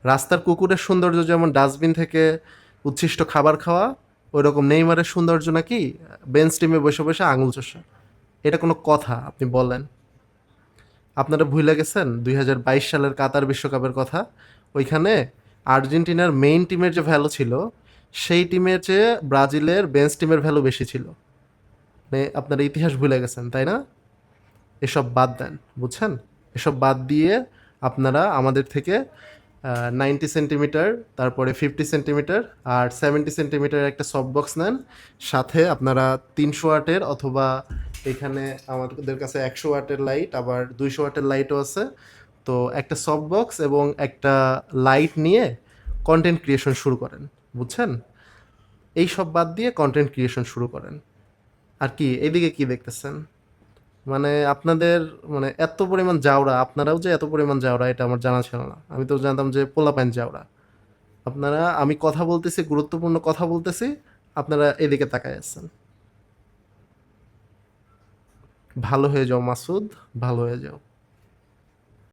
রাস্তার কুকুরের সৌন্দর্য যেমন ডাস্টবিন থেকে উচ্ছিষ্ট খাবার খাওয়া, ওই রকম নেইমারের সৌন্দর্য নাকি বেঞ্চ টিমে বসে বসে আঙুল চষা। এটা কোনো কথা আপনি বলেন? আপনারা ভুলে গেছেন ২০২২ সালের কাতার বিশ্বকাপের কথা? ওইখানে আর্জেন্টিনার মেইন টিমের যে ভ্যালু ছিল, সেই টিমের চেয়ে ব্রাজিলের বেঞ্চ টিমের ভ্যালু বেশি ছিল। মানে আপনারা ইতিহাস ভুলে গেছেন, তাই না? এসব বাদ দেন, বুঝছেন? এসব বাদ দিয়ে আপনারা আমাদের থেকে 90 সেন্টিমিটার, তারপরে 50 সেন্টিমিটার আর 70 সেন্টিমিটার একটা সফট বক্স নেন। সাথে আপনারা 300 ওয়াটের অথবা এখানে আমাদের কাছে 100 ওয়াটের লাইট, আবার 200 ওয়াটের লাইটও আছে। তো একটা সফট বক্স এবং একটা লাইট নিয়ে কন্টেন্ট ক্রিয়েশন শুরু করেন, বুঝছেন? এই সব বাদ দিয়ে কন্টেন্ট ক্রিয়েশন শুরু করেন। আর কি এইদিকে কি দেখতেছেন? মানে আপনাদের মানে এত পরিমাণ জাউরা, আপনারাও যে এত পরিমাণ জাউরা এটা আমার জানা ছিল না। আমি তো জানতাম যে পোলাপাইন জাউরা। আপনারা, আমি কথা বলতেছি, গুরুত্বপূর্ণ কথা বলতেছি, আপনারা এদিকে তাকায় আছেন। ভালো হয়ে যাও মাসুদ, ভালো হয়ে যাও।